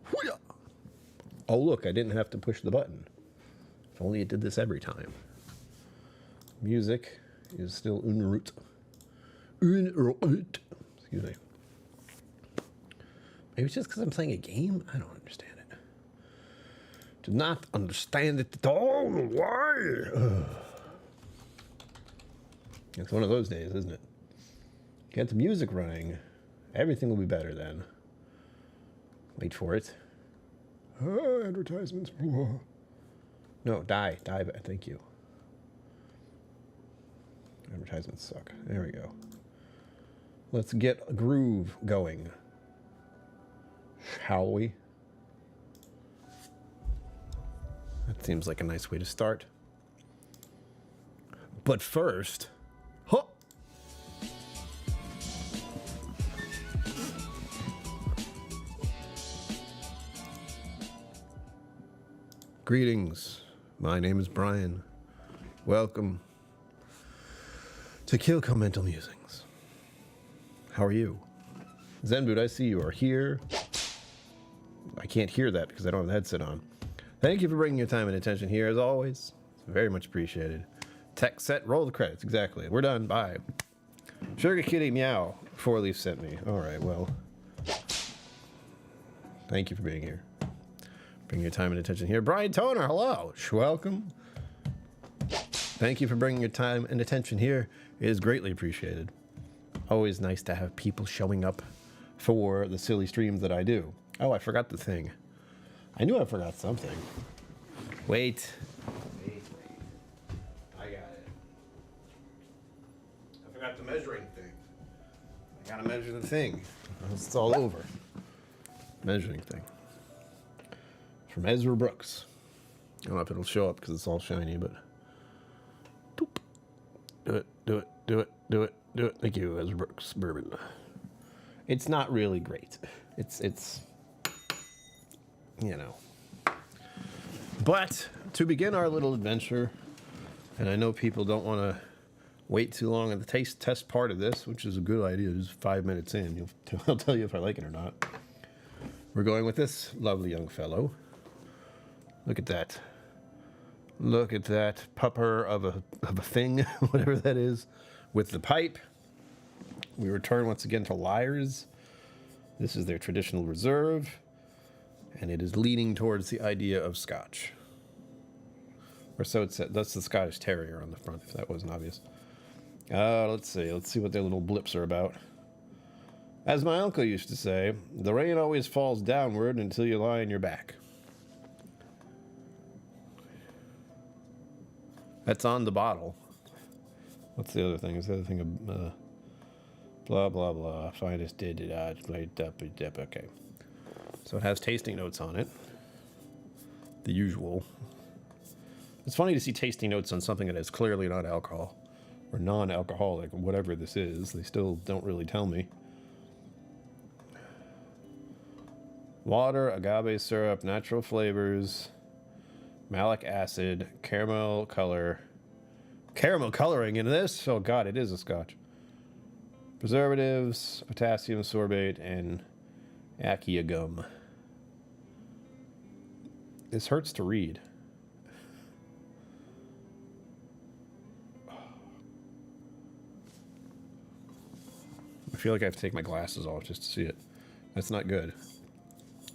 Hoo-yah! Oh, look, I didn't have to push the button. If only it did this every time. Music is still en route. En route. Excuse me. Maybe it's just because I'm playing a game? I don't understand it. Do not understand it at all. Why? Ugh. It's one of those days, isn't it? Get the music running. Everything will be better then. Wait for it. Advertisements. No, die. Thank you. Advertisements suck. There we go. Let's get a groove going. Shall we? That seems like a nice way to start. But first... Huh! Greetings. My name is Brian. Welcome to KillCo Mental Musings. How are you? Zenboot, I see you are here. I can't hear that because I don't have the headset on. Thank you for bringing your time and attention here, as always. It's very much appreciated. Tech set, roll the credits. Exactly. We're done. Bye. Sugar Kitty Meow. 4-leaf sent me. All right, well. Thank you for being here. Bring your time and attention here. Brian Toner, hello. Welcome. Thank you for bringing your time and attention here. It is greatly appreciated. Always nice to have people showing up for the silly streams that I do. Oh, I forgot the thing. I knew I forgot something. Wait. I got it. I forgot the measuring thing. I gotta measure the thing. It's all over. Measuring thing. From Ezra Brooks. I don't know if it'll show up because it's all shiny, but... Doop. Do it, do it, do it, do it, do it. Thank you, Ezra Brooks Bourbon. It's not really great. It's... You know. But, to begin our little adventure, and I know people don't want to wait too long at the taste test part of this, which is a good idea, just 5 minutes in. I'll tell you if I like it or not. We're going with this lovely young fellow. Look at that. Look at that pupper of a thing, whatever that is, with the pipe. We return once again to Lyre's. This is their traditional reserve, and it is leaning towards the idea of Scotch. Or so it said. That's the Scottish Terrier on the front, if that wasn't obvious. Let's see. Let's see what their little blips are about. As my uncle used to say, the rain always falls downward until you lie on your back. That's on the bottle. What's the other thing? Is the other thing blah, blah, blah. Finest did it. Okay. So it has tasting notes on it. The usual. It's funny to see tasting notes on something that is clearly not alcohol. Or non-alcoholic, whatever this is. They still don't really tell me. Water, agave syrup, natural flavors... Malic acid, caramel color. Caramel coloring in this? Oh god, it is a Scotch. Preservatives, potassium sorbate, and akia gum. This hurts to read. I feel like I have to take my glasses off just to see it. That's not good.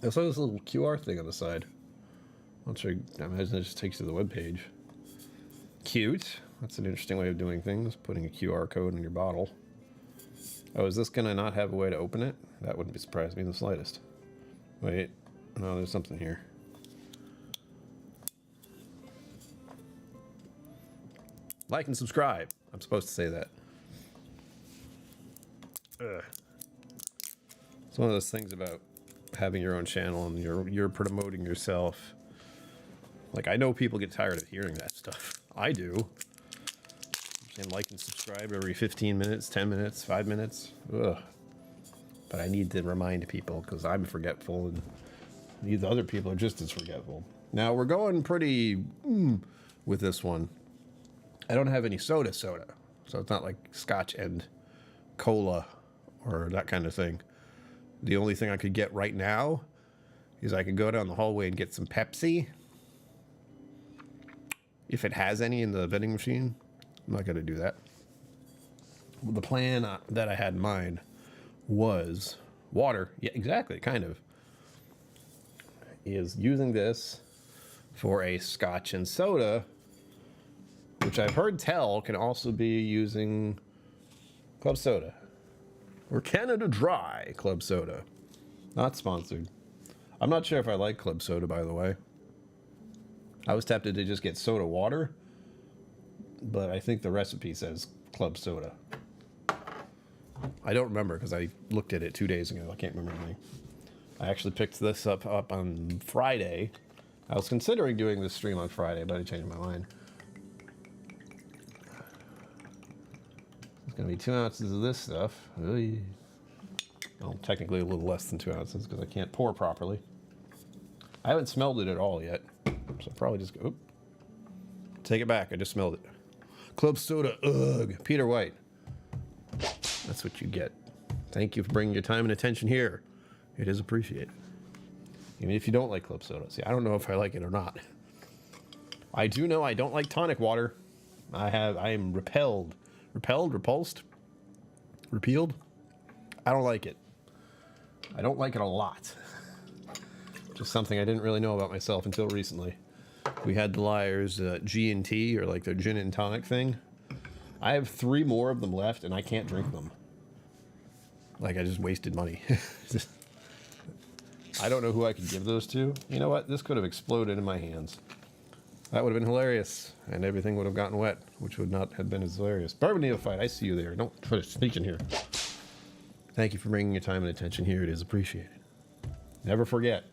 There's also this little QR thing on the side. I'll try, I imagine it just takes you to the webpage. Cute. That's an interesting way of doing things, putting a QR code in your bottle. Oh, is this going to not have a way to open it? That wouldn't surprise me in the slightest. Wait. No, there's something here. Like and subscribe. I'm supposed to say that. Ugh. It's one of those things about having your own channel and you're promoting yourself. Like, I know people get tired of hearing that stuff. I do. And like and subscribe every 15 minutes, 10 minutes, 5 minutes. Ugh. But I need to remind people because I'm forgetful and these other people are just as forgetful. Now, we're going pretty with this one. I don't have any soda, so it's not like Scotch and cola or that kind of thing. The only thing I could get right now is I could go down the hallway and get some Pepsi. If it has any in the vending machine, I'm not going to do that. The plan that I had in mind was water. Yeah, exactly, kind of. Is using this for a Scotch and soda, which I've heard tell can also be using club soda. Or Canada Dry club soda. Not sponsored. I'm not sure if I like club soda, by the way. I was tempted to just get soda water, but I think the recipe says club soda. I don't remember because I looked at it 2 days ago. I can't remember anything. I actually picked this up on Friday. I was considering doing this stream on Friday, but I changed my mind. It's going to be 2 ounces of this stuff. Well, technically a little less than 2 ounces because I can't pour properly. I haven't smelled it at all yet. So probably just go, take it back. I just smelled it. Club soda, ugh. Peter White. That's what you get. Thank you for bringing your time and attention here. It is appreciated. Even if you don't like club soda. See, I don't know if I like it or not. I do know I don't like tonic water. I am repelled. Repulsed? Repealed? I don't like it. I don't like it a lot. Just something I didn't really know about myself until recently. We had the Lyre's G&T, or like their gin and tonic thing. I have 3 more of them left, and I can't drink them. Like, I just wasted money. I don't know who I could give those to. You know what? This could have exploded in my hands. That would have been hilarious, and everything would have gotten wet, which would not have been as hilarious. Bourbon Neophyte, I see you there. Don't try to sneak in here. Thank you for bringing your time and attention here. It is appreciated. Never forget.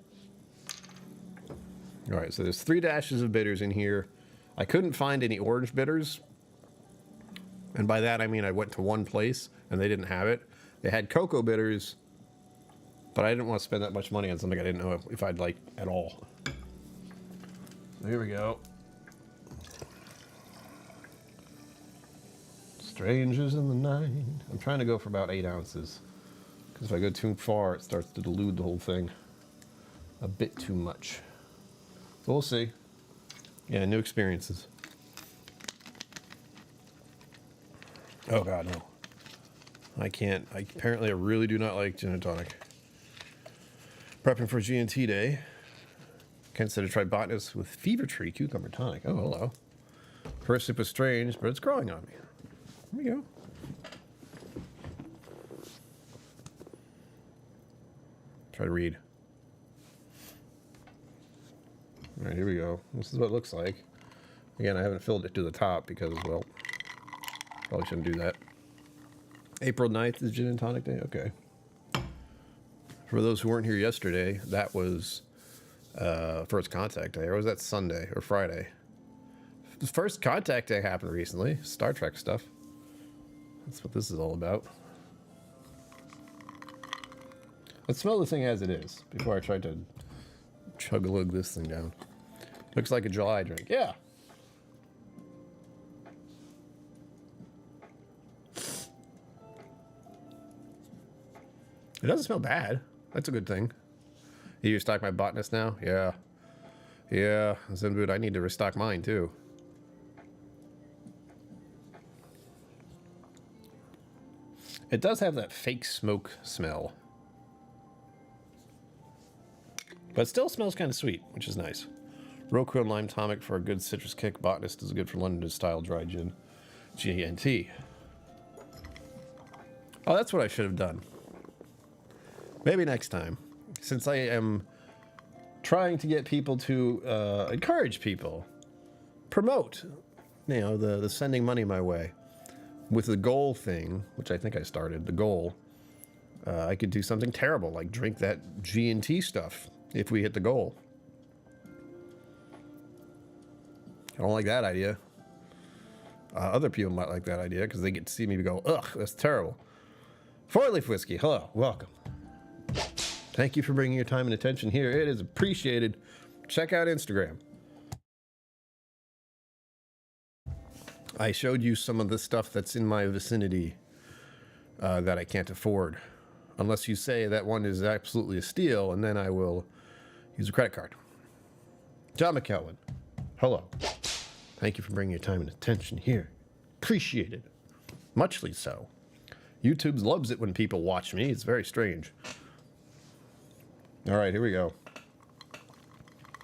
All right, so there's 3 dashes of bitters in here. I couldn't find any orange bitters. And by that, I mean I went to one place, and they didn't have it. They had cocoa bitters, but I didn't want to spend that much money on something I didn't know if I'd like at all. So here we go. Strangers in the night. I'm trying to go for about 8 ounces. Because if I go too far, it starts to dilute the whole thing a bit too much. So we'll see. Yeah, new experiences. Oh God, no. I can't. Apparently I really do not like gin and tonic. Prepping for G&T day. Consider try botanist with fever tree cucumber tonic. Oh, hello. First sip was strange, but it's growing on me. Here we go. Try to read. All right, here we go. This is what it looks like. Again, I haven't filled it to the top because, well, probably shouldn't do that. April 9th is Gin and Tonic Day? Okay. For those who weren't here yesterday, that was First Contact Day. Or was that Sunday or Friday? The First Contact Day happened recently. Star Trek stuff. That's what this is all about. Let's smell the thing as it is before I try to chug-a-lug this thing down. Looks like a July drink. Yeah. It doesn't smell bad. That's a good thing. You restock my botanist now? Yeah. Yeah. Zenboot, I need to restock mine too. It does have that fake smoke smell. But it still smells kind of sweet, which is nice. Roku and lime tonic for a good citrus kick. Botanist is good for London-style dry gin. G&T. Oh, that's what I should have done. Maybe next time. Since I am trying to get people to encourage people, promote, you know, the sending money my way. With the goal thing, which I think I started, the goal, I could do something terrible, like drink that G&T stuff if we hit the goal. I don't like that idea. Other people might like that idea because they get to see me go, ugh, that's terrible. Four-leaf whiskey, hello, welcome. Thank you for bringing your time and attention here. It is appreciated. Check out Instagram. I showed you some of the stuff that's in my vicinity that I can't afford. Unless you say that one is absolutely a steal, and then I will Use a credit card. John McKelvin. Hello. Thank you for bringing your time and attention here. Appreciate it. Muchly so. YouTube loves it when people watch me. It's very strange. All right, here we go.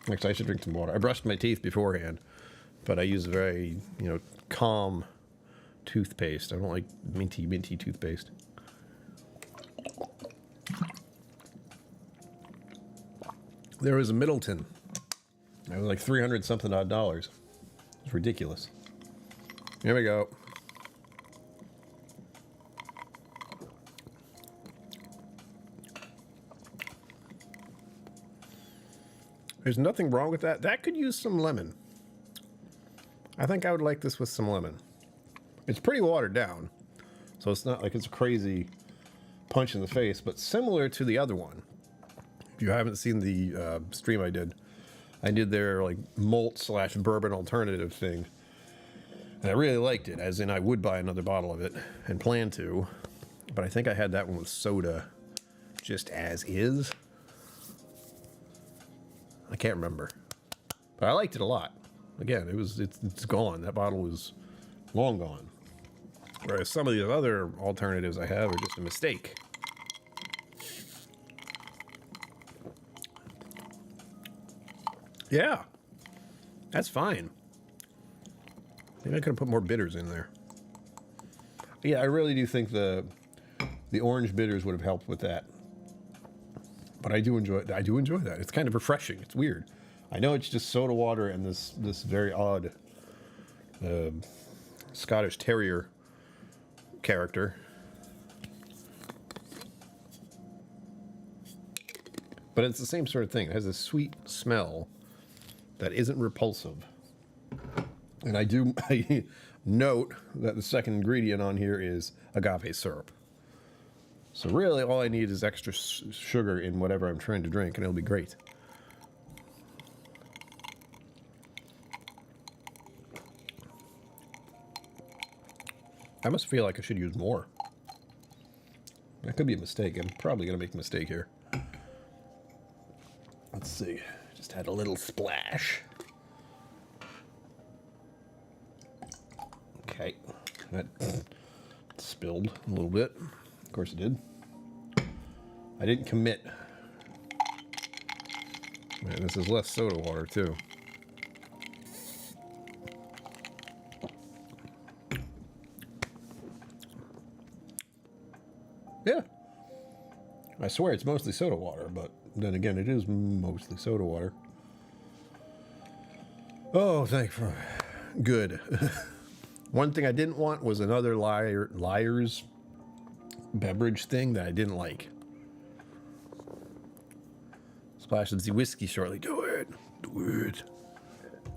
Next, I should drink some water. I brushed my teeth beforehand, but I use a very, calm toothpaste. I don't like minty toothpaste. There was a Middleton. It was like 300 something odd dollars. It's ridiculous. Here we go. There's nothing wrong with that. That could use some lemon. I think I would like this with some lemon. It's pretty watered down, so it's not like it's a crazy punch in the face, but similar to the other one. If you haven't seen the stream I did their like malt / bourbon alternative thing. And I really liked it, as in I would buy another bottle of it and plan to. But I think I had that one with soda just as is. I can't remember. But I liked it a lot. Again, it's gone. That bottle was long gone. Whereas some of the other alternatives I have are just a mistake. Yeah, that's fine. Maybe I could have put more bitters in there. Yeah, I really do think the orange bitters would have helped with that. But I do enjoy that. It's kind of refreshing. It's weird. I know it's just soda water and this very odd Scottish Terrier character. But it's the same sort of thing. It has a sweet smell that isn't repulsive. And I note that the second ingredient on here is agave syrup. So really all I need is extra sugar in whatever I'm trying to drink and it'll be great. I must feel like I should use more. That could be a mistake. I'm probably going to make a mistake here. Let's see. Just had a little splash. Okay. That spilled a little bit. Of course it did. I didn't commit. Man, this is less soda water too. Yeah. I swear it's mostly soda water, but then again, it is mostly soda water. Oh, thank you. Good. One thing I didn't want was another Lyre's beverage thing that I didn't like. Splash of the whiskey shortly. Do it. Do it.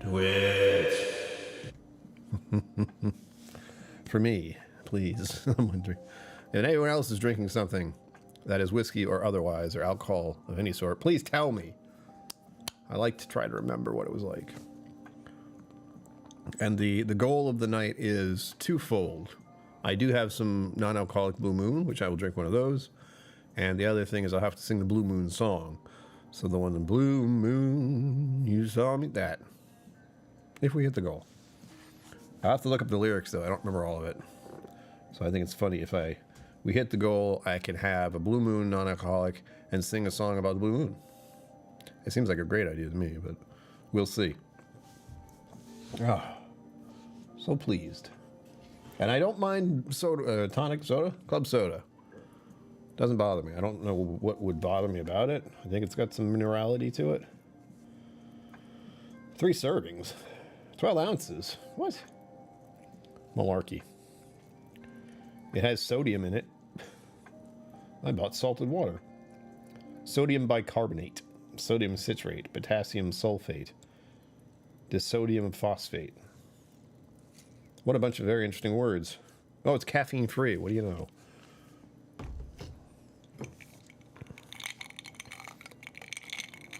Do it. For me, please. I'm wondering. If anyone else is drinking something that is whiskey or otherwise, or alcohol of any sort, please tell me. I like to try to remember what it was like. And the goal of the night is twofold. I do have some non-alcoholic Blue Moon, which I will drink one of those. And the other thing is I'll have to sing the Blue Moon song. So the one, the Blue Moon, you saw me, that. If we hit the goal. I'll have to look up the lyrics, though. I don't remember all of it. So I think it's funny if we hit the goal, I can have a Blue Moon non-alcoholic and sing a song about the Blue Moon. It seems like a great idea to me, but we'll see. Ah, so pleased. And I don't mind soda, tonic soda, club soda. Doesn't bother me. I don't know what would bother me about it. I think it's got some minerality to it. 3 servings. 12 ounces. What? Malarkey. It has sodium in it. I bought salted water. Sodium bicarbonate, sodium citrate, potassium sulfate, disodium phosphate. What a bunch of very interesting words. Oh, it's caffeine free. What do you know?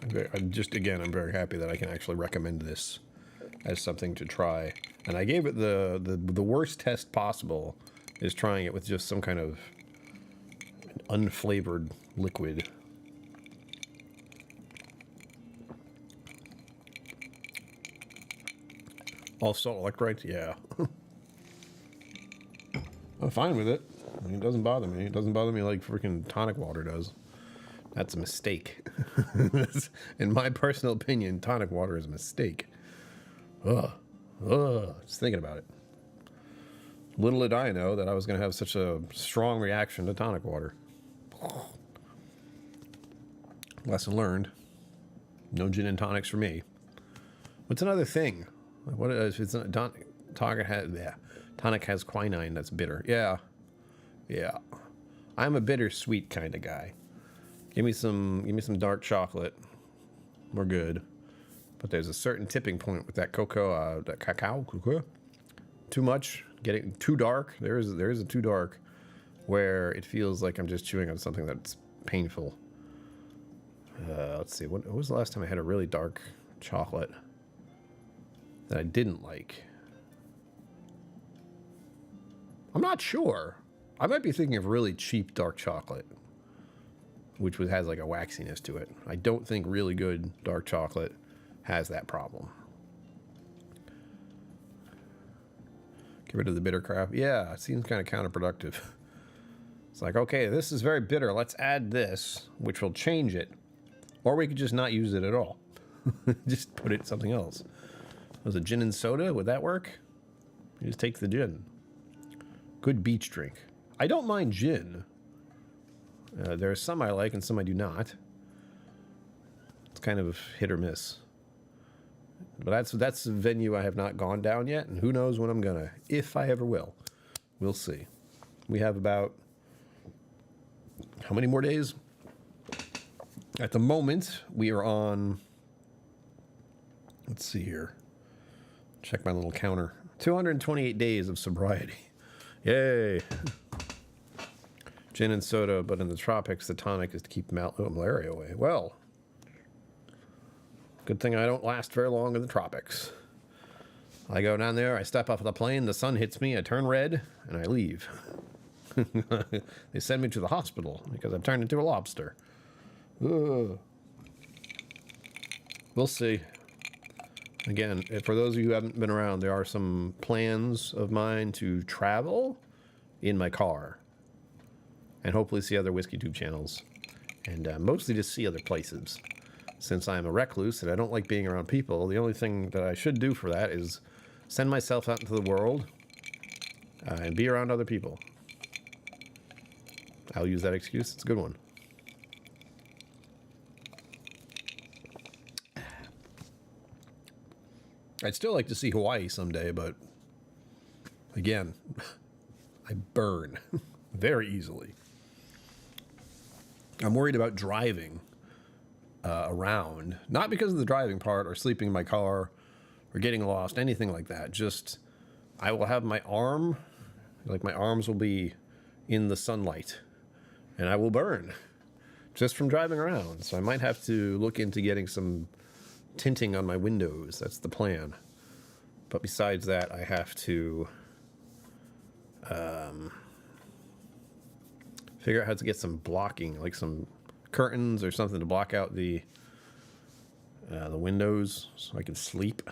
I'm very happy that I can actually recommend this as something to try. And I gave it the worst test possible, is trying it with just some kind of unflavored liquid. All salt electrolytes? Yeah. I'm fine with it. I mean, it doesn't bother me. It doesn't bother me like freaking tonic water does. That's a mistake. In my personal opinion, tonic water is a mistake. Ugh. Ugh. Just thinking about it. Little did I know that I was going to have such a strong reaction to tonic water. Lesson learned. No gin and tonics for me. What's another thing? What is it's tonic has quinine that's bitter. Yeah. Yeah. I'm a bittersweet kind of guy. Give me some dark chocolate. We're good. But there's a certain tipping point with that cocoa, that cacao. Too much, getting too dark. There is a too dark where it feels like I'm just chewing on something that's painful. Let's see. What was the last time I had a really dark chocolate that I didn't like? I'm not sure. I might be thinking of really cheap dark chocolate, which has like a waxiness to it. I don't think really good dark chocolate has that problem. Get rid of the bitter crap. Yeah, it seems kind of counterproductive. It's like, okay, this is very bitter. Let's add this, which will change it. Or we could just not use it at all. Just put it in something else. Was it gin and soda? Would that work? You just take the gin. Good beach drink. I don't mind gin. There are some I like and some I do not. It's kind of hit or miss. But that's a venue I have not gone down yet, and who knows when I'm gonna, if I ever will. We'll see. We have about how many more days? At the moment, we are on, let's see here. Check my little counter. 228 days of sobriety. Yay. Gin and soda, but in the tropics, the tonic is to keep malaria away. Well, good thing I don't last very long in the tropics. I go down there, I step off the plane, the sun hits me, I turn red, and I leave. They send me to the hospital because I've turned into a lobster. Ugh. We'll see. Again, for those of you who haven't been around, there are some plans of mine to travel in my car and hopefully see other Whiskey Tube channels and mostly just see other places. Since I'm a recluse and I don't like being around people, the only thing that I should do for that is send myself out into the world and be around other people. I'll use that excuse. It's a good one. I'd still like to see Hawaii someday, but again, I burn very easily. I'm worried about driving around, not because of the driving part or sleeping in my car or getting lost, anything like that. Just, I will have my arm, like my arms will be in the sunlight and I will burn just from driving around. So I might have to look into getting some tinting on my windows. That's the plan. But besides that, I have to figure out how to get some blocking, like some curtains or something to block out the windows so I can sleep.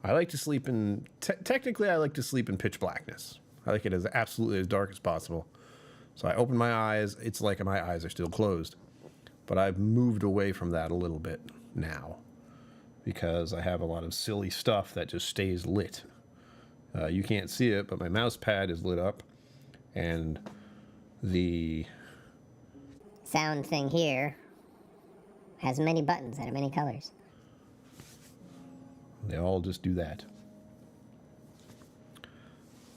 I like to sleep in, technically I like to sleep in pitch blackness. I like it as absolutely as dark as possible. So I open my eyes, it's like my eyes are still closed. But I've moved away from that a little bit now because I have a lot of silly stuff that just stays lit. You can't see it, but my mouse pad is lit up and the sound thing here has many buttons that are many colors. They all just do that.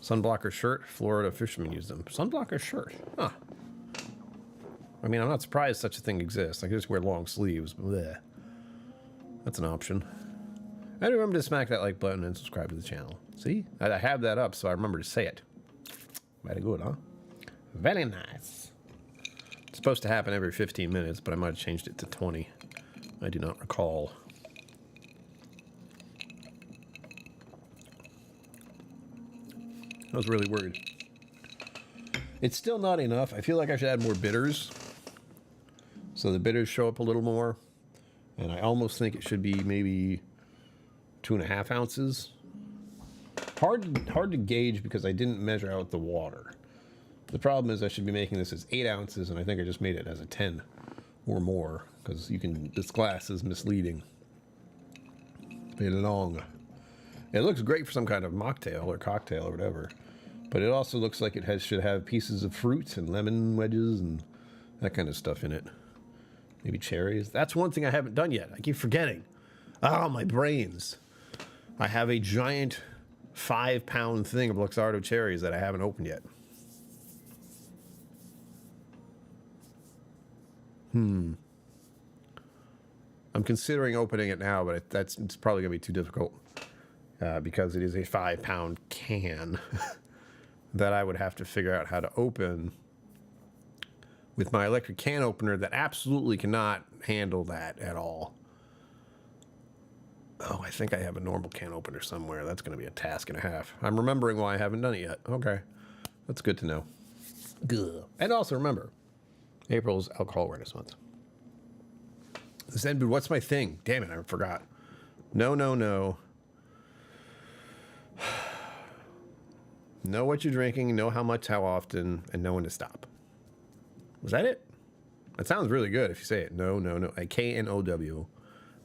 Sunblocker shirt, Florida fishermen use them. Sunblocker shirt, huh. I mean, I'm not surprised such a thing exists. I can just wear long sleeves. Blech. That's an option. And remember to smack that like button and subscribe to the channel. See? I have that up, so I remember to say it. Very good, huh? Very nice. It's supposed to happen every 15 minutes, but I might have changed it to 20. I do not recall. I was really worried. It's still not enough. I feel like I should add more bitters, so the bitters show up a little more. And I almost think it should be maybe 2.5 ounces Hard to gauge because I didn't measure out the water. The problem is I should be making this as 8 ounces, and I think I just made it as a 10 or more, because this glass is misleading. It's long. It looks great for some kind of mocktail or cocktail or whatever, but it also looks like it should have pieces of fruits and lemon wedges and that kind of stuff in it. Maybe cherries. That's one thing I haven't done yet. I keep forgetting. Oh, my brains. I have a giant 5-pound thing of Luxardo cherries that I haven't opened yet. I'm considering opening it now, but it's probably going to be too difficult because it is a 5-pound can that I would have to figure out how to open with my electric can opener that absolutely cannot handle that at all. Oh, I think I have a normal can opener somewhere. That's going to be a task and a half. I'm remembering why I haven't done it yet. Okay. That's good to know. Good. And also remember, April's Alcohol Awareness Month. Zen, what's my thing? Damn it, I forgot. No. Know what you're drinking, know how much, how often, and know when to stop. Was that it? That sounds really good if you say it. No. Like K-N-O-W.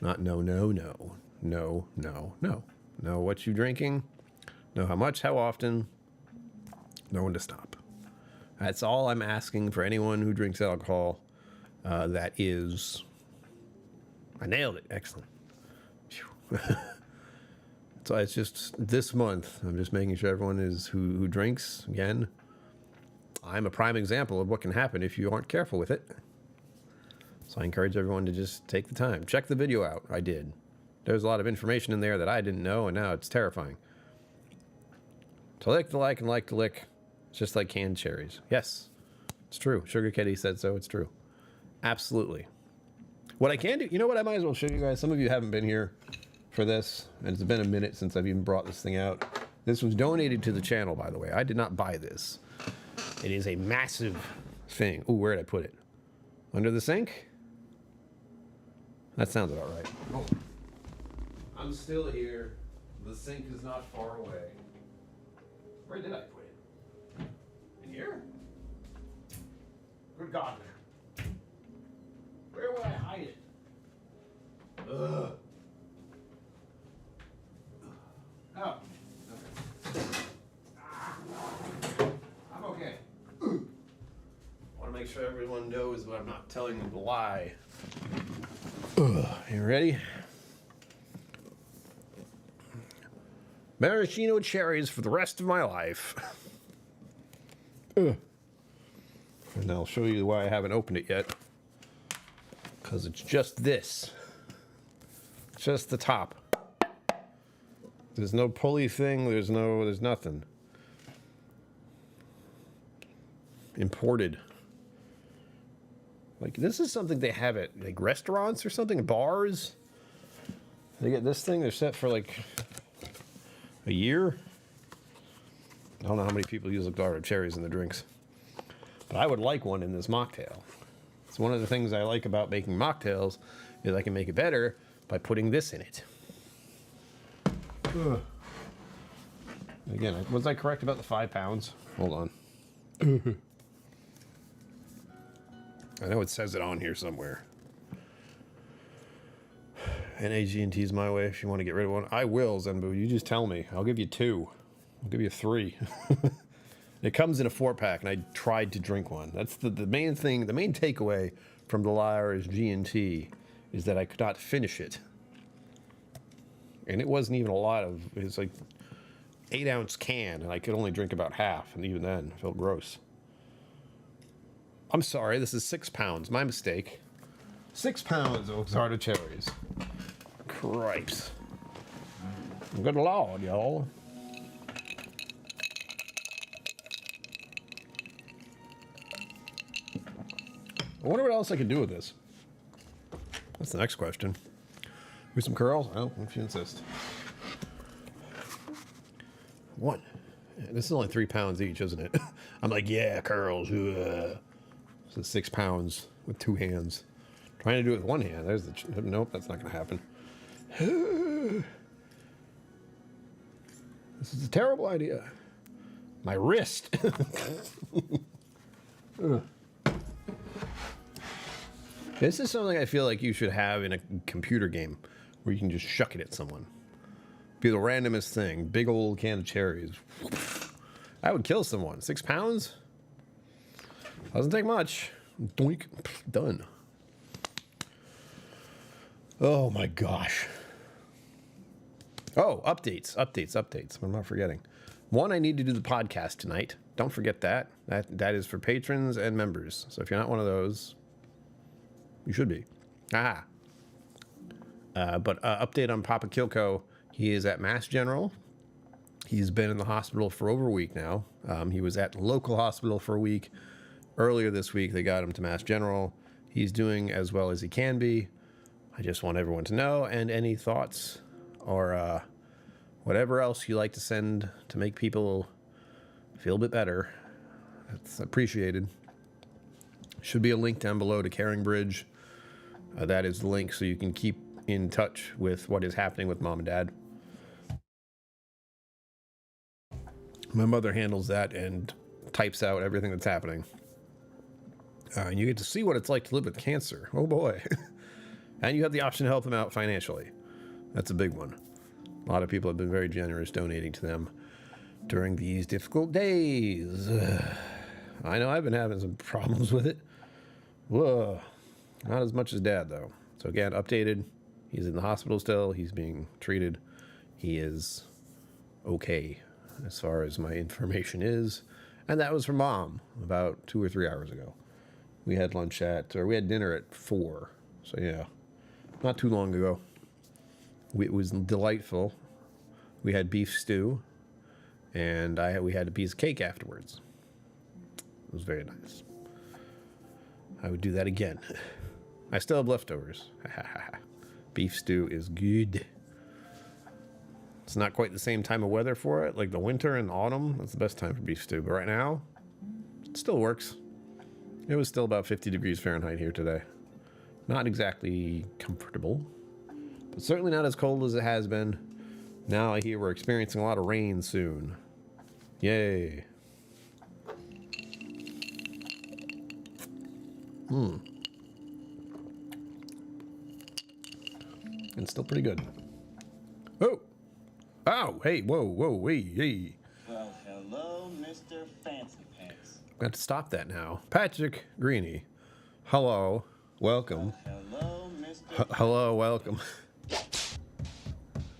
Not no. No. Know what you're drinking, know how much, how often, know when to stop. That's all I'm asking for anyone who drinks alcohol. That is... I nailed it. Excellent. So it's just this month. I'm just making sure everyone is who drinks. Again, I'm a prime example of what can happen if you aren't careful with it. So I encourage everyone to just take the time. Check the video out. I did. There's a lot of information in there that I didn't know, and now it's terrifying. To lick the like and like to lick. It's just like canned cherries. Yes, it's true. Sugar Kitty said so. It's true. Absolutely. What I can do, you know what, I might as well show you guys. Some of you haven't been here for this, and it's been a minute since I've even brought this thing out. This was donated to the channel, by the way. I did not buy this. It is a massive thing. Ooh, where did I put it? Under the sink? That sounds about right. Oh. I'm still here. The sink is not far away. Where did I put it? In here? Good God, man. Where would I hide it? Ugh. Oh. Okay. I'm okay. I want to make sure everyone knows that I'm not telling them to lie. You ready? Maraschino cherries for the rest of my life. And I'll show you why I haven't opened it yet. Because it's just this. Just the top. There's no pulley thing. There's nothing. Imported. Like, this is something they have at like restaurants or something, bars. They get this thing. They're set for like a year. I don't know how many people use Luxardo cherries in the drinks, but I would like one in this mocktail. It's one of the things I like about making mocktails is I can make it better by putting this in it. Again, was I correct about the 5 pounds? Hold on. I know it says it on here somewhere. NAG&T's my way. If you want to get rid of one, I will, Zenbu. You just tell me. I'll give you 2. I'll give you 3. It comes in a 4-pack, and I tried to drink one. That's the main thing. The main takeaway from the Lyre is G&T is that I could not finish it. And it wasn't even a lot of, it's like 8-ounce can, and I could only drink about half, and even then, it felt gross. I'm sorry, this is 6 pounds. My mistake. 6 pounds of Luxardo cherries. Cripes. Good Lord, y'all. I wonder what else I could do with this. That's the next question. Here's some curls? Oh, if you insist. 1. This is only 3 pounds each, isn't it? I'm like, yeah, curls. So 6 pounds with 2 hands. Trying to do it with 1 hand. There's the... Nope, that's not going to happen. This is a terrible idea. My wrist. Ugh. This is something I feel like you should have in a computer game where you can just shuck it at someone. Be the randomest thing. Big old can of cherries. I would kill someone. 6 pounds? Doesn't take much. Doink. Done. Oh my gosh. Oh, updates. I'm not forgetting. One, I need to do the podcast tonight. Don't forget that. That is for patrons and members. So if you're not one of those, you should be. But update on Papa KillCo. He is at Mass General. He's been in the hospital for over a week now. He was at the local hospital for a week. Earlier this week, they got him to Mass General. He's doing as well as he can be. I just want everyone to know, and any thoughts or whatever else you like to send to make people feel a bit better, that's appreciated. Should be a link down below to Caring Bridge. That is the link so you can keep in touch with what is happening with Mom and Dad. My mother handles that and types out everything that's happening. And you get to see what it's like to live with cancer. Oh boy. And you have the option to help them out financially. That's a big one. A lot of people have been very generous donating to them during these difficult days. I know I've been having some problems with it. Whoa. Not as much as Dad, though. So again, updated. He's in the hospital still. He's being treated. He is okay as far as my information is. And that was from Mom about 2 or 3 hours ago. We had we had dinner at 4. So yeah, not too long ago. It was delightful. We had beef stew, and we had a piece of cake afterwards. It was very nice. I would do that again. I still have leftovers. Beef stew is good. It's not quite the same time of weather for it, like the winter and autumn. That's the best time for beef stew. But right now, it still works. It was still about 50 degrees Fahrenheit here today. Not exactly comfortable, but certainly not as cold as it has been. Now I hear we're experiencing a lot of rain soon. Yay. And still pretty good. Oh! Oh, hey, whoa, hey. Well, hello, Mr. Fancy Pants. Got to stop that now. Patrick Greeny. Hello. Welcome. Hello, Mr. Hello, welcome.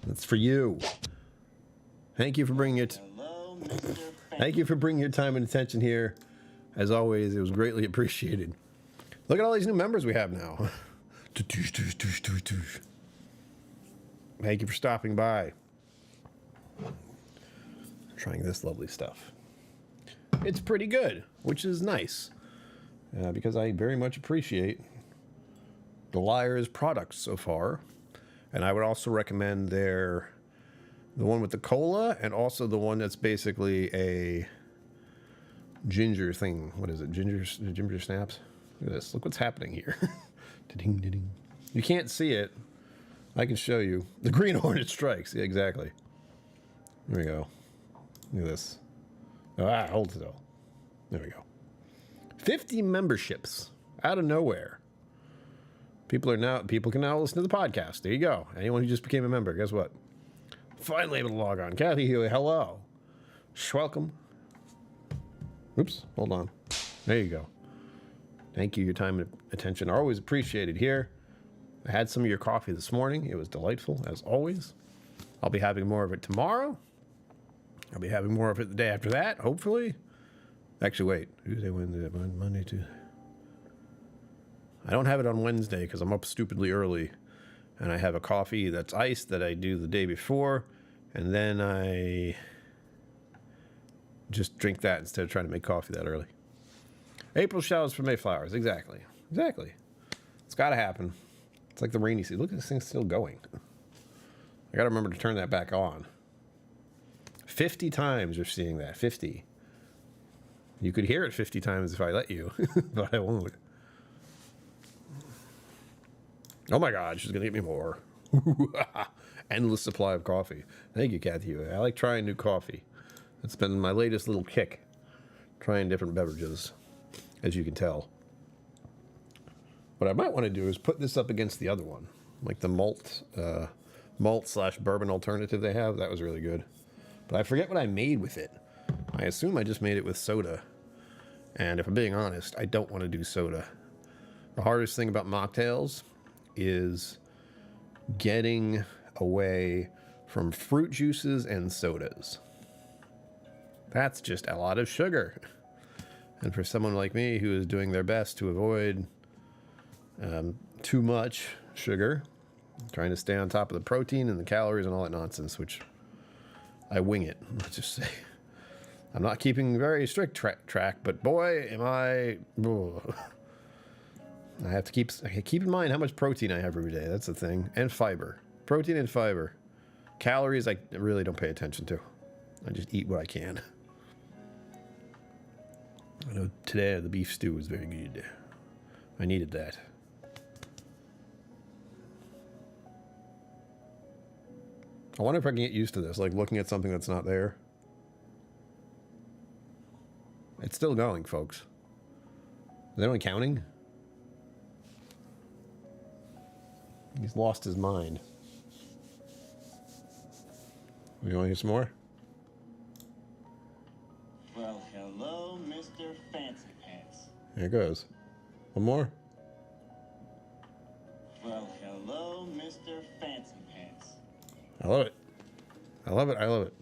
That's for you. Thank you for bringing it. Hello, Mr. Thank you for bringing your time and attention here. As always, it was greatly appreciated. Look at all these new members we have now. Thank you for stopping by. Trying this lovely stuff. It's pretty good, which is nice. Because I very much appreciate the Lyre's products so far. And I would also recommend the one with the cola, and also the one that's basically a ginger thing. What is it? Ginger snaps? Look at this. Look what's happening here. Da-ding, da-ding. You can't see it. I can show you. The green hornet strikes. Yeah, exactly. There we go. Look at this. Hold still. There we go. 50 memberships out of nowhere. People can now listen to the podcast. There you go. Anyone who just became a member, guess what? Finally able to log on. Kathy Huey, hello. Welcome. Oops, hold on. There you go. Thank you. Your time and attention are always appreciated here. I had some of your coffee this morning. It was delightful, as always. I'll be having more of it tomorrow. I'll be having more of it the day after that, hopefully. Actually, wait. Tuesday, Wednesday, Monday, Tuesday. I don't have it on Wednesday because I'm up stupidly early. And I have a coffee that's iced that I do the day before. And then I just drink that instead of trying to make coffee that early. April showers for Mayflowers. Exactly. It's got to happen. It's like the rainy season. Look at this thing still going. I got to remember to turn that back on. 50 times you're seeing that. 50. You could hear it 50 times if I let you, but I won't. Oh my God, she's going to get me more. Endless supply of coffee. Thank you, Kathy. I like trying new coffee. It's been my latest little kick, trying different beverages, as you can tell. What I might want to do is put this up against the other one, like the malt/bourbon alternative they have. That was really good. But I forget what I made with it. I assume I just made it with soda. And if I'm being honest, I don't want to do soda. The hardest thing about mocktails is getting away from fruit juices and sodas. That's just a lot of sugar. And for someone like me who is doing their best to avoid too much sugar, trying to stay on top of the protein and the calories and all that nonsense, which I wing it, let's just say. I'm not keeping very strict track, but boy, am I... I have to keep in mind how much protein I have every day. That's the thing. And fiber. Protein and fiber. Calories I really don't pay attention to. I just eat what I can. I know today the beef stew was very good. I needed that. I wonder if I can get used to this, like looking at something that's not there. It's still going, folks. Is anyone counting? He's lost his mind. You want to hear some more? Well, hello, Mr. Fancy Pants. Here it goes. One more. Well, hello, Mr. Fancy Pants. I love it. I love it. I love it.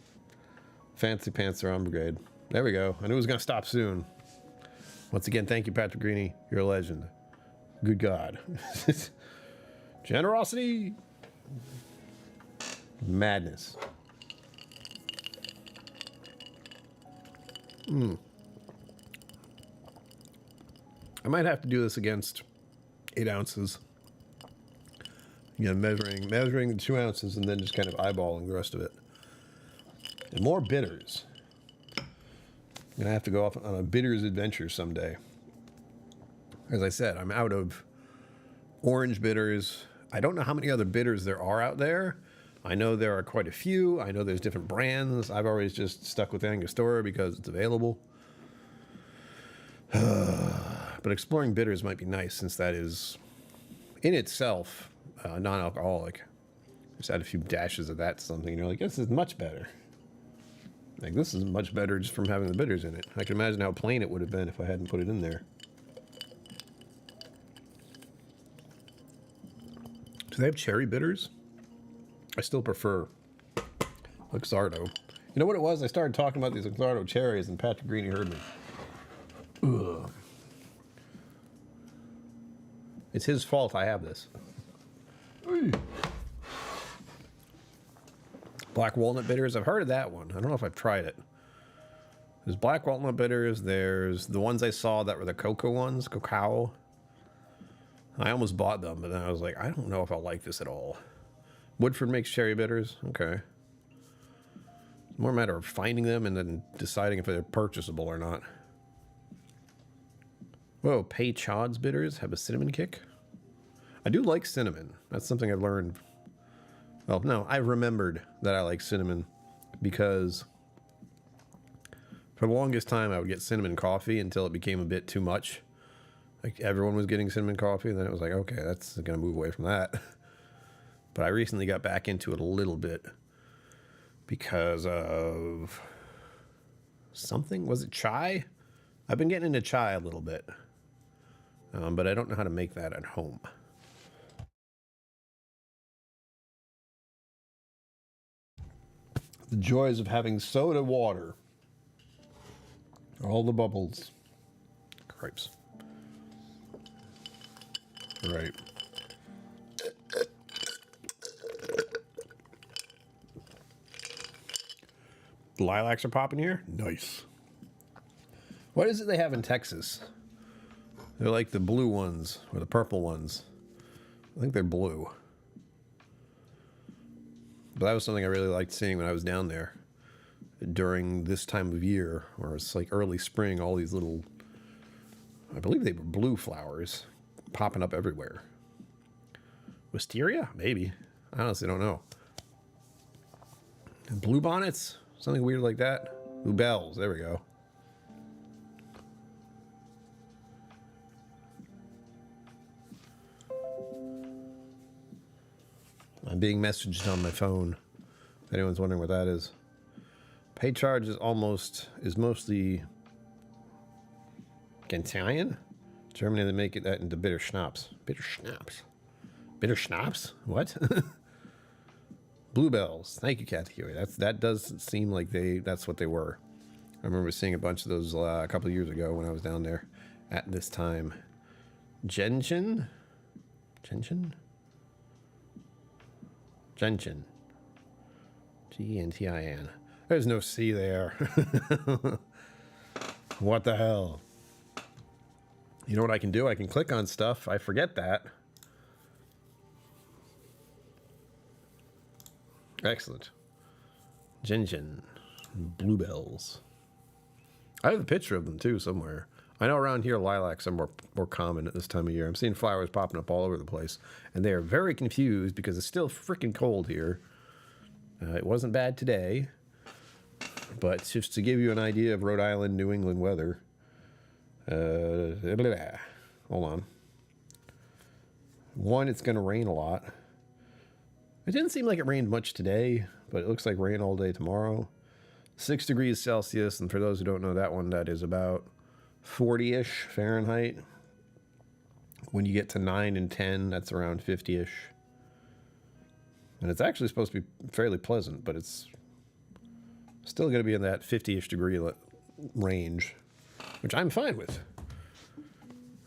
Fancy Pants are on brigade. There we go. I knew it was going to stop soon. Once again, thank you, Patrick Greeny. You're a legend. Good God. Generosity. Madness. I might have to do this against 8 ounces. Yeah, measuring the 2 ounces and then just kind of eyeballing the rest of it. And more bitters. I'm gonna have to go off on a bitters adventure someday. As I said, I'm out of orange bitters. I don't know how many other bitters there are out there. I know there are quite a few. I know there's different brands. I've always just stuck with Angostura because it's available. But exploring bitters might be nice since that is, in itself, non-alcoholic. Just add a few dashes of that to something and you're like, this is much better. Like, this is much better just from having the bitters in it. I can imagine how plain it would have been if I hadn't put it in there. Do they have cherry bitters? I still prefer Luxardo. You know what it was? I started talking about these Luxardo cherries and Patrick Greeny heard me. Ugh. It's his fault I have this. Black walnut bitters. I've heard of that one. I don't know if I've tried it. There's black walnut bitters. There's the ones I saw that were the cocoa ones. Cacao. I almost bought them, but then I was like, I don't know if I'll like this at all. Woodford makes cherry bitters. Okay. It's more a matter of finding them and then deciding if they're purchasable or not. Whoa, Pei Chod's bitters have a cinnamon kick? I do like cinnamon. That's something I've learned. Well, no, I remembered that I like cinnamon because for the longest time I would get cinnamon coffee until it became a bit too much. Like everyone was getting cinnamon coffee, and then it was like, okay, that's going to move away from that. But I recently got back into it a little bit because of something. Was it chai? I've been getting into chai a little bit, but I don't know how to make that at home. The joys of having soda water. All the bubbles. Cripes. Right. Lilacs are popping here? Nice. What is it they have in Texas? They're like the blue ones or the purple ones. I think they're blue. But that was something I really liked seeing when I was down there during this time of year, where it's like early spring, all these little, I believe they were blue flowers popping up everywhere. Wisteria? Maybe. I I honestly don't know. Blue bonnets? Something weird like that? Blue bells. There we go. I'm being messaged on my phone. If anyone's wondering what that is. Pay charge is mostly Italian. Germany, they make that into bitter schnapps. Bitter schnapps. Bitter schnapps? What? Bluebells. Thank you, Kathy. That does seem like that's what they were. I remember seeing a bunch of those a couple of years ago when I was down there at this time. Gentian? Gentian? Gentian. G-E-N-T-I-N. There's no C there. What the hell? You know what I can do? I can click on stuff. I forget that. Excellent. Gentian. Bluebells. I have a picture of them too somewhere. I know around here lilacs are more common at this time of year. I'm seeing flowers popping up all over the place. And they are very confused because it's still freaking cold here. It wasn't bad today. But just to give you an idea of Rhode Island, New England weather. Hold on. One, it's going to rain a lot. It didn't seem like it rained much today, but it looks like rain all day tomorrow. 6 degrees Celsius, and for those who don't know that one, that is about 40-ish Fahrenheit. When you get to 9 and 10, that's around 50-ish. And it's actually supposed to be fairly pleasant, but it's still going to be in that 50-ish degree range, which I'm fine with.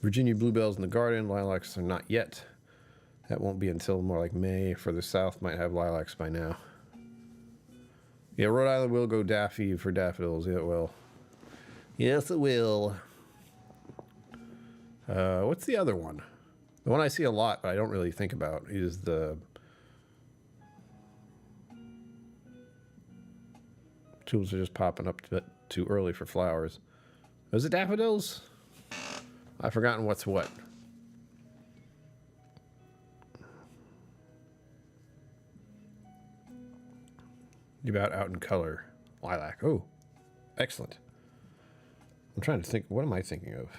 Virginia bluebells in the garden. Lilacs are not yet. That won't be until more like May. Further south might have lilacs by now. Yeah, Rhode Island will go daffy for daffodils. Yeah, it will. Yes, it will. What's the other one? The one I see a lot, but I don't really think about, is the... Tulips are just popping up too early for flowers. Is it daffodils? I've forgotten what's what. You're about out in color. Lilac. Oh, excellent. I'm trying to think. What am I thinking of?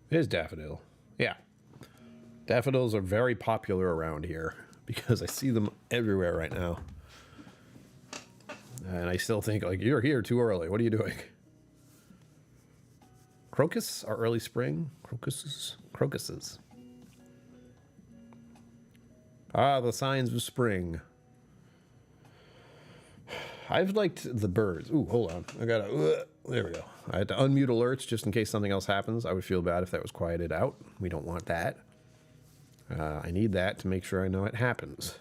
It is daffodil. Yeah. Daffodils are very popular around here because I see them everywhere right now. And I still think, like, you're here too early. What are you doing? Crocus are early spring. Crocuses. Ah, the signs of spring. I've liked the birds. Ooh, hold on. I gotta... there we go. I had to unmute alerts just in case something else happens. I would feel bad if that was quieted out. We don't want that. I need that to make sure I know it happens.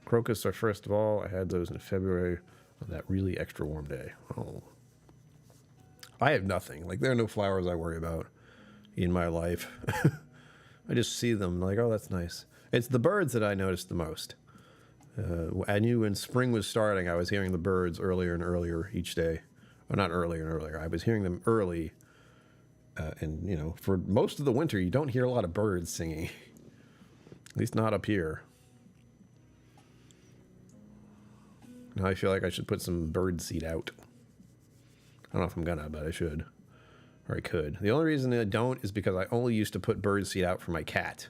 Crocus are first of all. I had those in February on that really extra warm day. Oh. I have nothing. Like, there are no flowers I worry about in my life. I just see them like, oh, that's nice. It's the birds that I noticed the most. I knew when spring was starting, I was hearing the birds earlier and earlier each day. Well, not earlier and earlier. I was hearing them early. And, you know, for most of the winter, you don't hear a lot of birds singing. At least not up here. Now I feel like I should put some bird seed out. I don't know if I'm gonna, but I should. Or I could. The only reason I don't is because I only used to put bird seed out for my cat.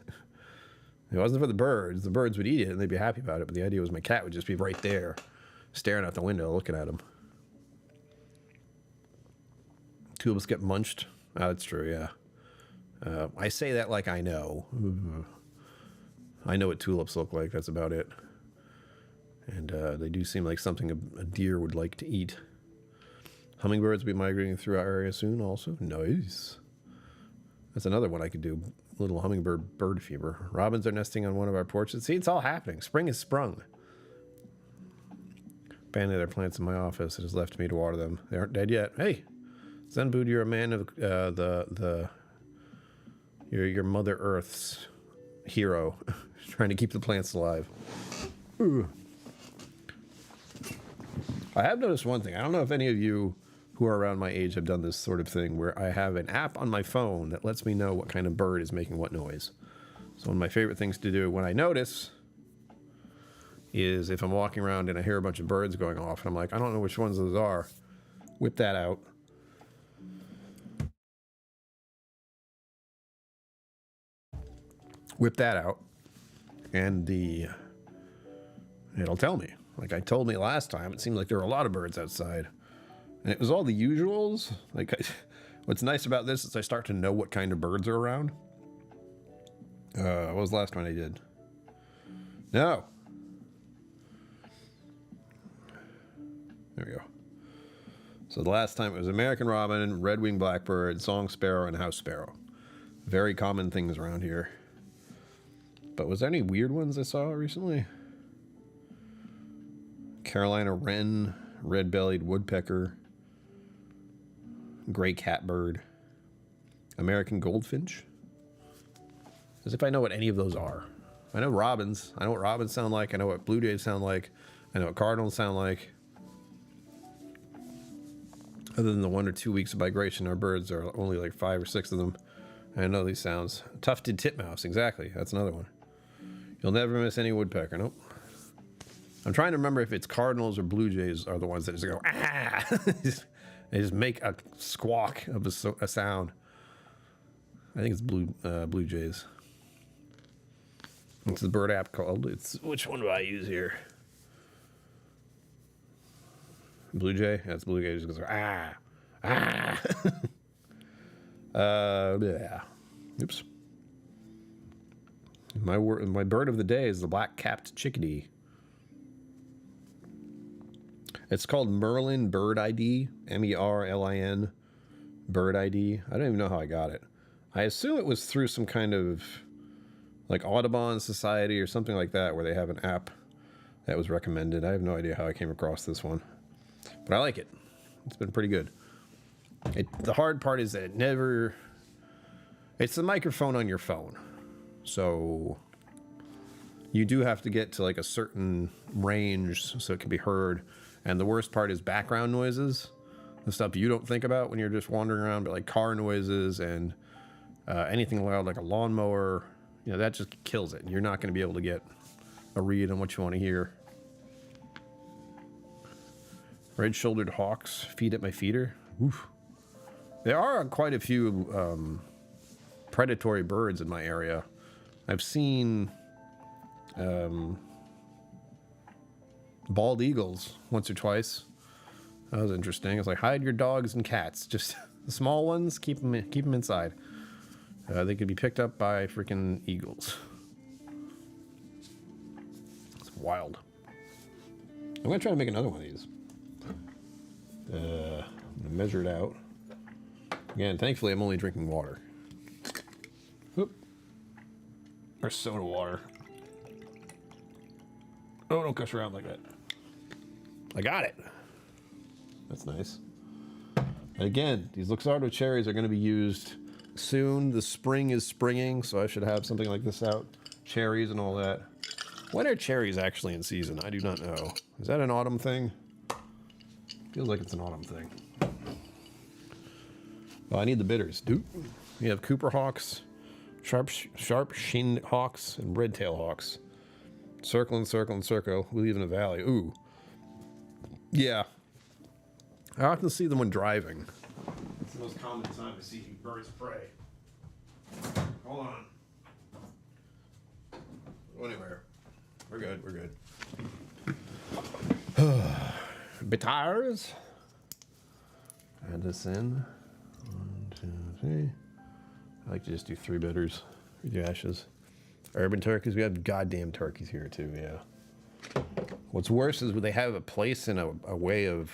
If it wasn't for the birds would eat it and they'd be happy about it. But the idea was my cat would just be right there, staring out the window, looking at him. Tulips get munched. Oh, that's true, yeah. I say that like I know. I know what tulips look like. That's about it. And they do seem like something a deer would like to eat. Hummingbirds will be migrating through our area soon also. Nice. That's another one I could do. Little hummingbird bird fever. Robins are nesting on one of our porches. See, it's all happening. Spring has sprung. Abandoned their plants in my office. It has left me to water them. They aren't dead yet. Hey, Zenbud, you're a man of you're Mother Earth's hero. Trying to keep the plants alive. Ooh. I have noticed one thing. I don't know if any of you who are around my age have done this sort of thing where I have an app on my phone that lets me know what kind of bird is making what noise. So one of my favorite things to do when I notice is if I'm walking around and I hear a bunch of birds going off and I'm like, I don't know which ones those are, whip that out. Whip that out and it'll tell me. Like I told me last time, it seemed like there were a lot of birds outside. And it was all the usuals. Like, what's nice about this is I start to know what kind of birds are around. What was the last one I did? No. There we go. So the last time it was American robin, red-winged blackbird, song sparrow, and house sparrow. Very common things around here. But was there any weird ones I saw recently? Carolina wren, red-bellied woodpecker, gray catbird, American goldfinch. As if I know what any of those are. I know robins. I know what robins sound like. I know what blue jays sound like. I know what cardinals sound like. Other than the 1 or 2 weeks of migration, our birds are only like 5 or 6 of them. I know these sounds. Tufted titmouse, exactly. That's another one. You'll never miss any woodpecker. Nope. I'm trying to remember if it's cardinals or blue jays are the ones that just go, ah! They just make a squawk of a sound. I think it's blue jays. What's the bird app called? It's which one do I use here? Blue jay? That's blue jay. Just goes ah, ah. Yeah. Oops. My bird of the day is the black-capped chickadee. It's called Merlin Bird ID, M-E-R-L-I-N, Bird ID. I don't even know how I got it. I assume it was through some kind of like Audubon Society or something like that where they have an app that was recommended. I have no idea how I came across this one, but I like it. It's been pretty good. The hard part is that it's the microphone on your phone. So you do have to get to like a certain range so it can be heard. And the worst part is background noises, the stuff you don't think about when you're just wandering around, but like car noises and anything loud like a lawnmower, that just kills it. You're not going to be able to get a read on what you want to hear. Red-shouldered hawks feed at my feeder. Oof. There are quite a few predatory birds in my area. I've seen bald eagles once or twice. That was interesting. It's like, hide your dogs and cats. Just the small ones, keep them inside. They could be picked up by freaking eagles. It's wild. I'm gonna try to make another one of these. I'm gonna measure it out. Again, thankfully, I'm only drinking water. Oop. Or soda water. Oh, don't gush around like that. I got it. That's nice. And again, these Luxardo cherries are going to be used soon. The spring is springing, so I should have something like this out. Cherries and all that. When are cherries actually in season? I do not know. Is that an autumn thing? Feels like it's an autumn thing. Well, I need the bitters. Dude. We have Cooper hawks, sharp-shinned hawks, and red-tailed hawks. Circle and circle and circle. We live in a valley. Ooh. Yeah. I often see them when driving. It's the most common time to see birds of prey. Hold on. Go anywhere. We're good. We're good. Bitters. Add this in. 1, 2, 3. I like to just do 3 bitters. 3 ashes. Urban turkeys. We have goddamn turkeys here too. Yeah. What's worse is when they have a place and a way of.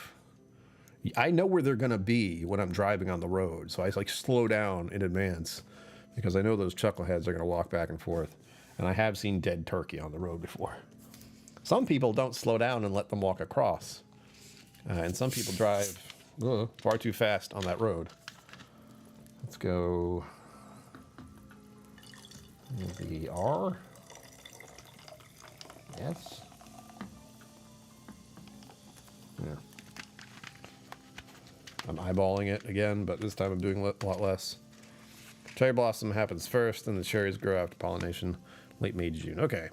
I know where they're gonna be when I'm driving on the road, so I like slow down in advance because I know those chuckleheads are gonna walk back and forth. And I have seen dead turkey on the road before. Some people don't slow down and let them walk across, and some people drive far too fast on that road. Let's go. The R. Yes. Yeah. I'm eyeballing it again, but this time I'm doing a lot less. Cherry blossom happens first, and the cherries grow after pollination, late May to June. Okay.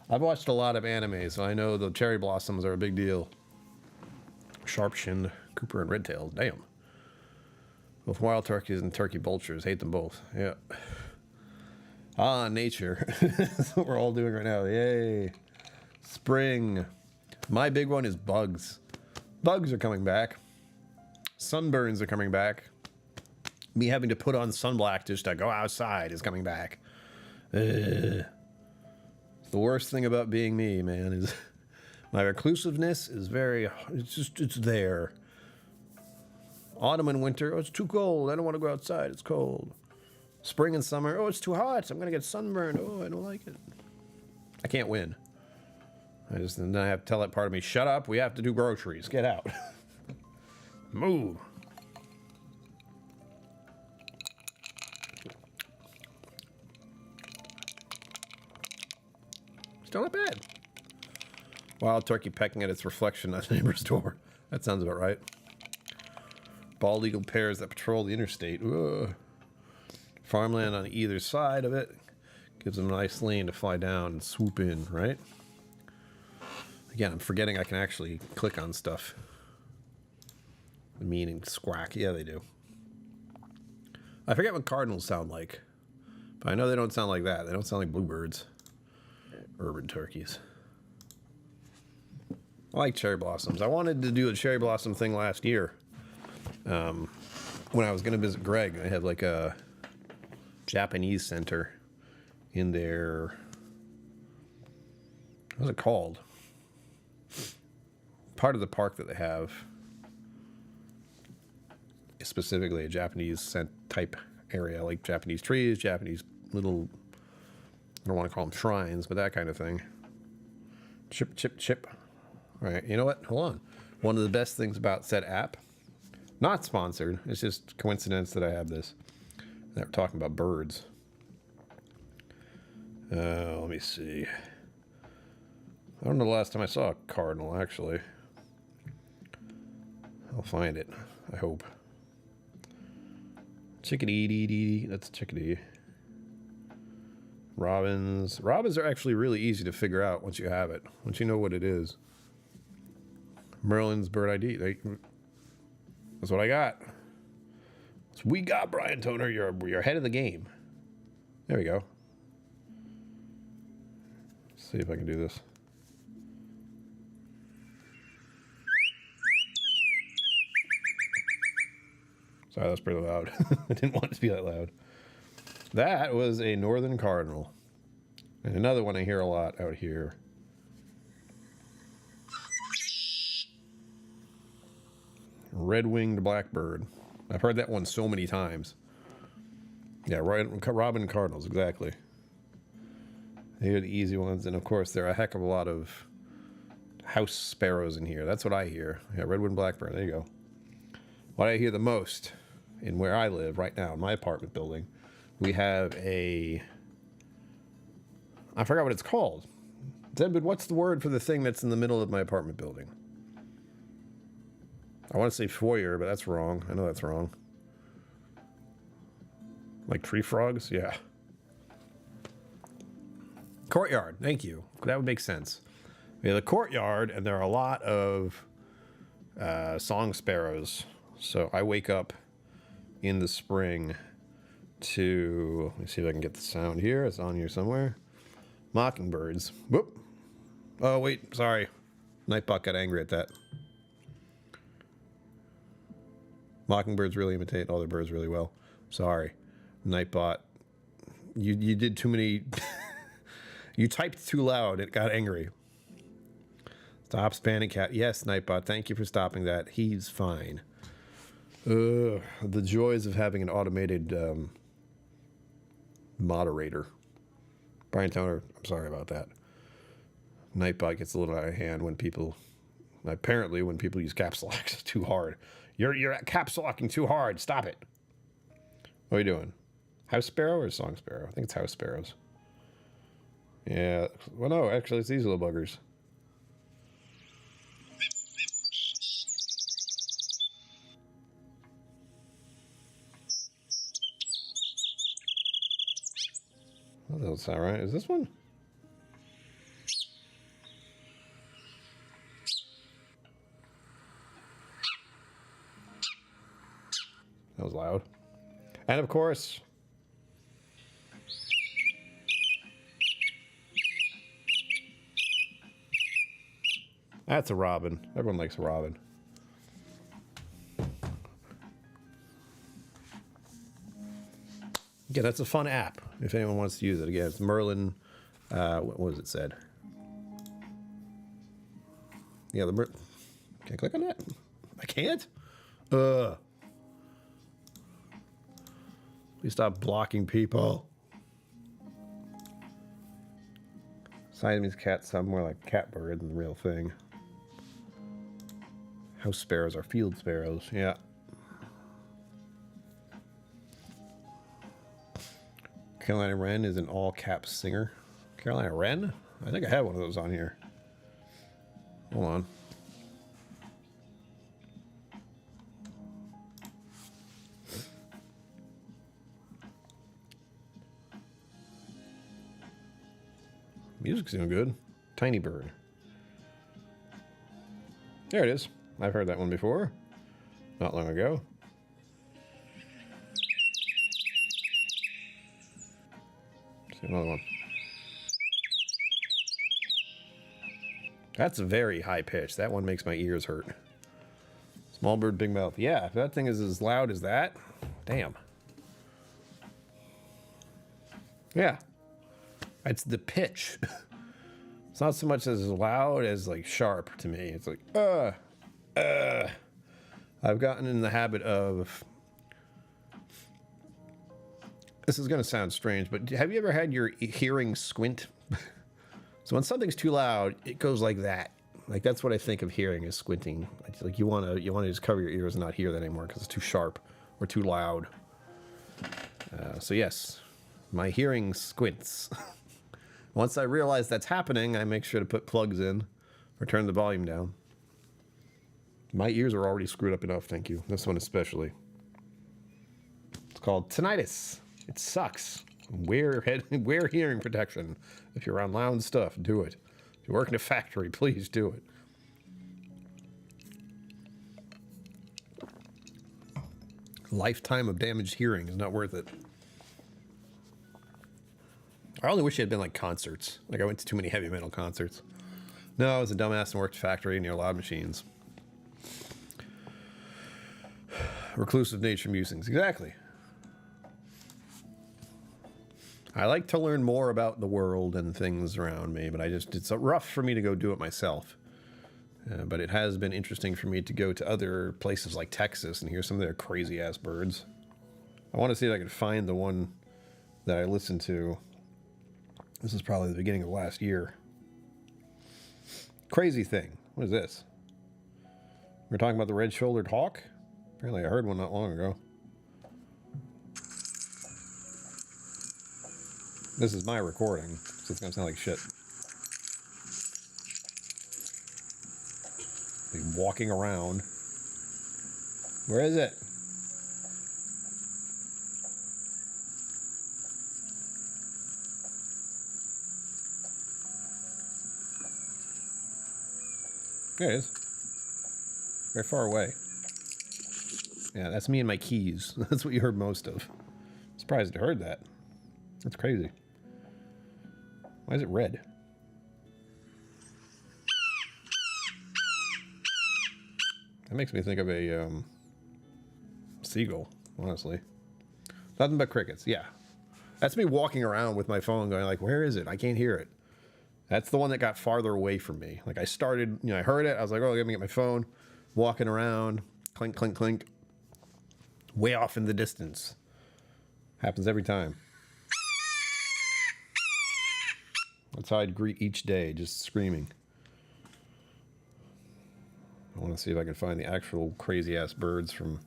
I've watched a lot of anime, so I know the cherry blossoms are a big deal. Sharp-shinned Cooper and Redtails. Damn. Both wild turkeys and turkey vultures. Hate them both. Yeah. Ah, nature. That's what we're all doing right now. Yay. Spring. My big one is bugs. Bugs are coming back. Sunburns are coming back. Me having to put on sunblock just to go outside is coming back. The worst thing about being me, man, is my reclusiveness is it's there. Autumn and winter, oh, it's too cold. I don't want to go outside. It's cold. Spring and summer, oh, it's too hot. I'm going to get sunburned. Oh, I don't like it. I can't win. Then I have to tell that part of me, shut up. We have to do groceries. Get out. Move. Still not bad. Wild turkey pecking at its reflection at the neighbor's door. That sounds about right. Bald eagle pairs that patrol the interstate. Ugh. Farmland on either side of it gives them a nice lane to fly down and swoop in, right? Again, I'm forgetting I can actually click on stuff. The meaning squawk. Yeah, they do. I forget what cardinals sound like, but I know they don't sound like that. They don't sound like bluebirds. Urban turkeys. I like cherry blossoms. I wanted to do a cherry blossom thing last year. When I was going to visit Greg, I have like a Japanese center in their, what's it called? Part of the park that they have is specifically a Japanese type area, like Japanese trees, Japanese little, I don't want to call them shrines, but that kind of thing. Chip, chip, chip. All right, you know what? Hold on. One of the best things about said app, not sponsored, it's just coincidence that I have this. They're talking about birds. Let me see. I don't know the last time I saw a cardinal, actually. I'll find it, I hope. Chickadee, that's a chickadee. Robins. Robins are actually really easy to figure out once you have it. Once you know what it is. Merlin's bird ID. That's what I got. That's what we got, Brian Toner. You're ahead of the game. There we go. Let's see if I can do this. Sorry, that's pretty loud. I didn't want it to be that loud. That was a northern cardinal. And another one I hear a lot out here. Red-winged blackbird. I've heard that one so many times. Yeah, robin cardinals, exactly. They are the easy ones. And, of course, there are a heck of a lot of house sparrows in here. That's what I hear. Yeah, red-winged blackbird. There you go. What I hear the most in where I live right now, in my apartment building, we have a... I forgot what it's called. Zebud, what's the word for the thing that's in the middle of my apartment building? I want to say foyer, but that's wrong. I know that's wrong. Like tree frogs? Yeah. Courtyard. Thank you. That would make sense. We have a courtyard, and there are a lot of song sparrows. So I wake up in the spring to... Let me see if I can get the sound here. It's on here somewhere. Mockingbirds. Whoop. Oh, wait. Sorry. Nightbot got angry at that. Mockingbirds really imitate other birds really well. Sorry. Nightbot. You did too many... You typed too loud. It got angry. Stop spamming cat. Yes, Nightbot. Thank you for stopping that. He's fine. The joys of having an automated moderator. Brian Toner, I'm sorry about that. Nightbot gets a little out of hand when people... Apparently, when people use caps locks too hard. You're caps locking too hard. Stop it. What are you doing? House sparrow or song sparrow? I think it's house sparrows. Yeah. Well, no, actually, it's these little buggers. That doesn't sound right. Is this one? That was loud. And of course, that's a robin. Everyone likes a robin. Again, that's a fun app if anyone wants to use it. Again, it's Merlin. What was it said? Yeah, the Can I click on that? I can't? Please stop blocking people. Siamese cats sound more like catbird than the real thing. House sparrows are field sparrows. Yeah. Carolina Wren is an all-caps singer. Carolina Wren? I think I had one of those on here. Hold on. Music's doing good. Tiny Bird. There it is. I've heard that one before. Not long ago. Let's see another one. That's very high pitch. That one makes my ears hurt. Small bird, big mouth. Yeah, if that thing is as loud as that, damn. Yeah. It's the pitch. It's not so much as loud as like sharp to me. It's like, I've gotten in the habit of, this is going to sound strange, but have you ever had your hearing squint? So when something's too loud, it goes like that. Like that's what I think of hearing is squinting. Like you want to just cover your ears and not hear that anymore because it's too sharp or too loud. So yes, my hearing squints. Once I realize that's happening, I make sure to put plugs in or turn the volume down. My ears are already screwed up enough, thank you. This one especially. It's called tinnitus. It sucks. Wear hearing protection. If you're around loud stuff, do it. If you work in a factory, please do it. Lifetime of damaged hearing is not worth it. I only wish it had been like concerts. Like I went to too many heavy metal concerts. No, I was a dumbass and worked a factory near loud machines. Reclusive nature musings. Exactly. I like to learn more about the world and things around me, but it's rough for me to go do it myself. But it has been interesting for me to go to other places like Texas and hear some of their crazy ass birds. I want to see if I can find the one that I listened to. This is probably the beginning of last year. Crazy thing. What is this? We're talking about the red-shouldered hawk? Apparently I heard one not long ago. This is my recording, so it's going to sound like shit. Like walking around. Where is it? There it is. Very far away. Yeah, that's me and my keys. That's what you heard most of. Surprised you heard that. That's crazy. Why is it red? That makes me think of a seagull, honestly. Nothing but crickets, yeah. That's me walking around with my phone going like, where is it? I can't hear it. That's the one that got farther away from me. Like I started, I heard it. I was like, oh, let me get my phone. Walking around, clink, clink, clink. Way off in the distance. Happens every time. That's how I'd greet each day, just screaming. I want to see if I can find the actual crazy-ass birds from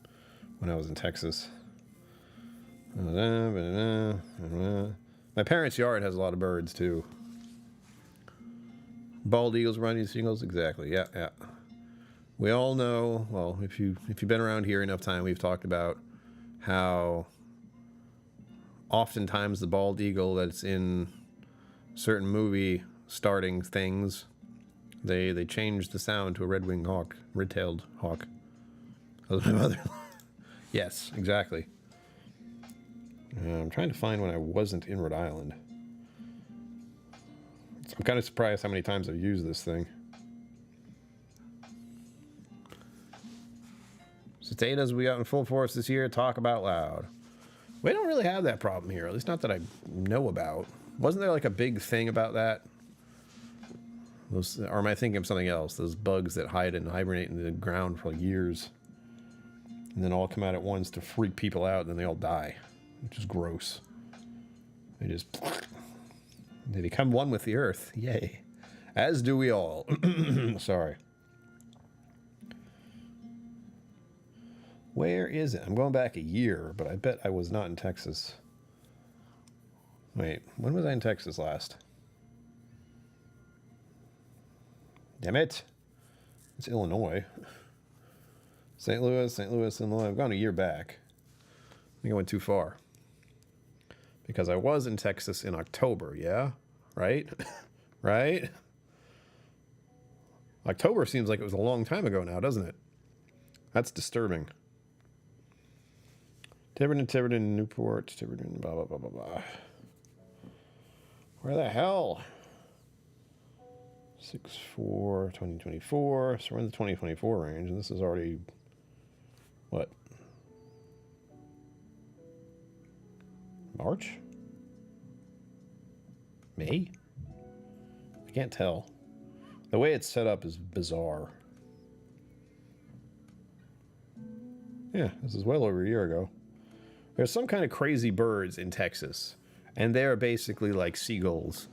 when I was in Texas. My parents' yard has a lot of birds, too. Bald eagles, running seagulls, exactly. Yeah, yeah. We all know. Well, if you've been around here enough time, we've talked about how oftentimes the bald eagle that's in certain movie starting things, they change the sound to a red-winged hawk, red-tailed hawk. That was my mother. Yes, exactly. I'm trying to find when I wasn't in Rhode Island. I'm kind of surprised how many times I've used this thing. Cicadas we got in full force this year. Talk about loud. We don't really have that problem here, at least not that I know about. Wasn't there like a big thing about that? Those, or am I thinking of something else? Those bugs that hide and hibernate in the ground for like years, and then all come out at once to freak people out, and then they all die, which is gross. They just they become one with the earth. Yay! As do we all. Sorry. Where is it? I'm going back a year, but I bet I was not in Texas. Wait, when was I in Texas last? Damn it. It's Illinois. St. Louis, Illinois. I've gone a year back. I think I went too far. Because I was in Texas in October, yeah? Right? Right? October seems like it was a long time ago now, doesn't it? That's disturbing. Tiverton, Newport, Tiverton, blah, blah, blah, blah, blah. Where the hell? 6/4/2024. So we're in the 2024 range, and this is already what? March? May? I can't tell. The way it's set up is bizarre. Yeah, this is well over a year ago. There's some kind of crazy birds in Texas, and they're basically like seagulls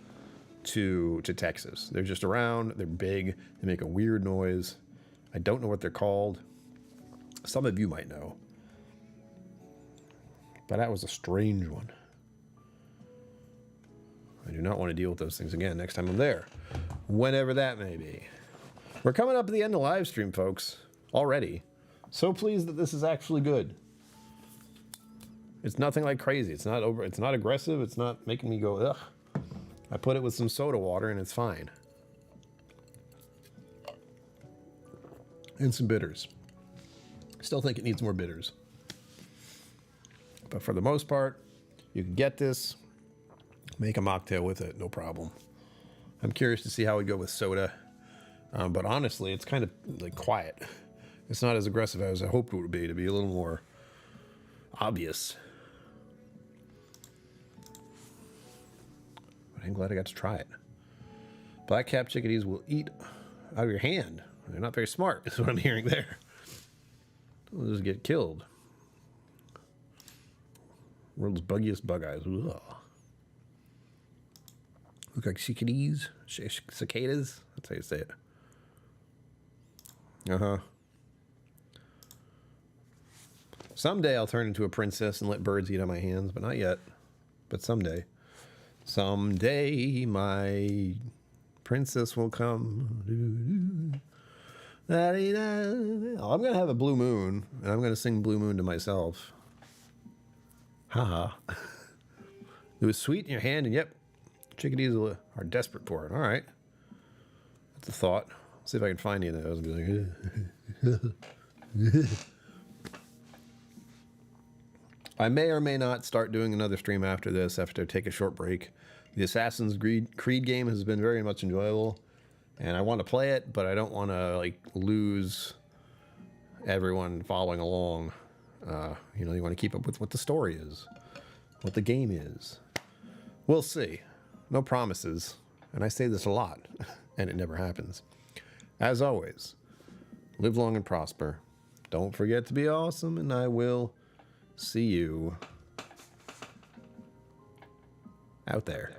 to Texas. They're just around, they're big, they make a weird noise. I don't know what they're called. Some of you might know. But that was a strange one. I do not want to deal with those things again next time I'm there. Whenever that may be. We're coming up at the end of live stream, folks. Already. So pleased that this is actually good. It's nothing like crazy. It's not over. It's not aggressive. It's not making me go, ugh. I put it with some soda water and it's fine. And some bitters. Still think it needs more bitters. But for the most part, you can get this, make a mocktail with it, no problem. I'm curious to see how we go with soda. But honestly, it's kind of like quiet. It's not as aggressive as I hoped it would be, to be a little more obvious. But I'm glad I got to try it. Black-capped chickadees will eat out of your hand. They're not very smart, is what I'm hearing there. They'll just get killed. World's buggiest bug eyes. Ugh. Look like chickadees, cicadas. That's how you say it. Uh-huh. Someday I'll turn into a princess and let birds eat on my hands, but not yet. But someday. Someday my princess will come. I'm going to have a blue moon, and I'm going to sing Blue Moon to myself. Haha. It was sweet in your hand, and yep, chickadees are desperate for it. All right. That's a thought. See if I can find any of those and be like, I may or may not start doing another stream after this, after I take a short break. The Assassin's Creed game has been very much enjoyable, and I want to play it, but I don't want to like lose everyone following along. You know, you want to keep up with what the story is, what the game is. We'll see. No promises, and I say this a lot, and it never happens. As always, live long and prosper. Don't forget to be awesome, and I will see you out there.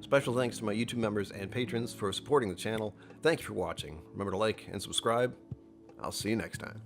Special thanks to my YouTube members and patrons for supporting the channel. Thank you for watching. Remember to like and subscribe. I'll see you next time.